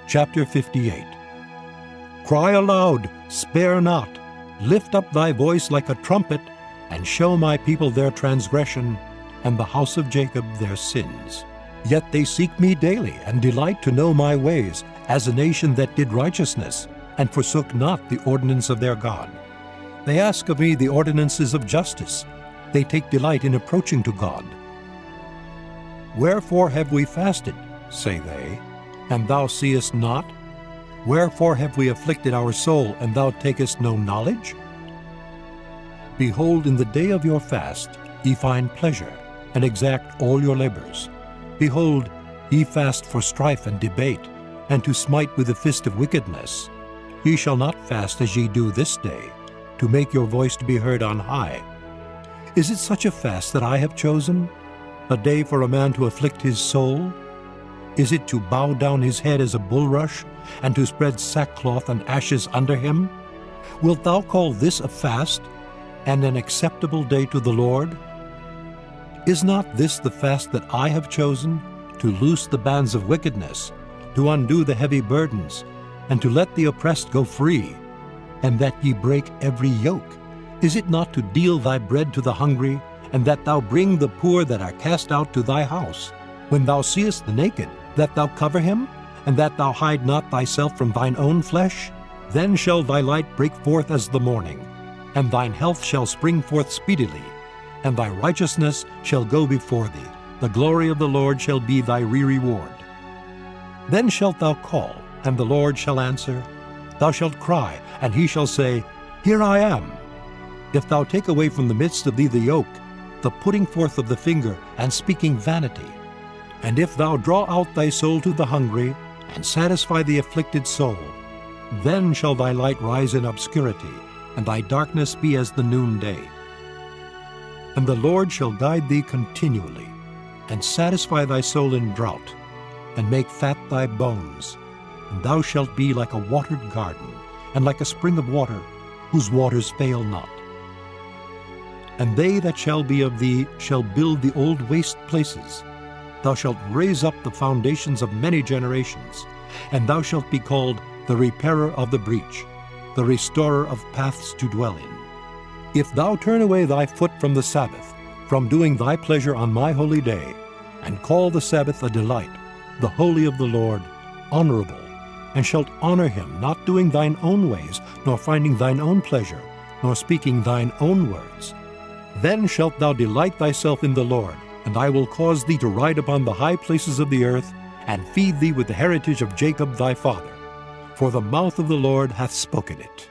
Chapter 58. Cry aloud, spare not, lift up thy voice like a trumpet, and show my people their transgression, and the house of Jacob their sins. Yet they seek me daily, and delight to know my ways, as a nation that did righteousness, and forsook not the ordinance of their God. They ask of me the ordinances of justice. They take delight in approaching to God. Wherefore have we fasted, say they, and thou seest not? Wherefore have we afflicted our soul, and thou takest no knowledge? Behold, in the day of your fast ye find pleasure, and exact all your labors. Behold, ye fast for strife and debate, and to smite with the fist of wickedness. Ye shall not fast as ye do this day, to make your voice to be heard on high. Is it such a fast that I have chosen, a day for a man to afflict his soul? Is it to bow down his head as a bulrush, and to spread sackcloth and ashes under him? Wilt thou call this a fast, and an acceptable day to the Lord? Is not this the fast that I have chosen, to loose the bands of wickedness, to undo the heavy burdens, and to let the oppressed go free, and that ye break every yoke? Is it not to deal thy bread to the hungry, and that thou bring the poor that are cast out to thy house? When thou seest the naked, that thou cover him, and that thou hide not thyself from thine own flesh? Then shall thy light break forth as the morning, and thine health shall spring forth speedily, and thy righteousness shall go before thee. The glory of the Lord shall be thy reward. Then shalt thou call, and the Lord shall answer. Thou shalt cry, and he shall say, Here I am. If thou take away from the midst of thee the yoke, the putting forth of the finger, and speaking vanity, and if thou draw out thy soul to the hungry, and satisfy the afflicted soul, then shall thy light rise in obscurity, and thy darkness be as the noonday. And the Lord shall guide thee continually, and satisfy thy soul in drought, and make fat thy bones. And thou shalt be like a watered garden, and like a spring of water, whose waters fail not. And they that shall be of thee shall build the old waste places. Thou shalt raise up the foundations of many generations, and thou shalt be called the repairer of the breach, the restorer of paths to dwell in. If thou turn away thy foot from the Sabbath, from doing thy pleasure on my holy day, and call the Sabbath a delight, the holy of the Lord, honorable, and shalt honor him, not doing thine own ways, nor finding thine own pleasure, nor speaking thine own words, then shalt thou delight thyself in the Lord, and I will cause thee to ride upon the high places of the earth, and feed thee with the heritage of Jacob thy father. For the mouth of the Lord hath spoken it.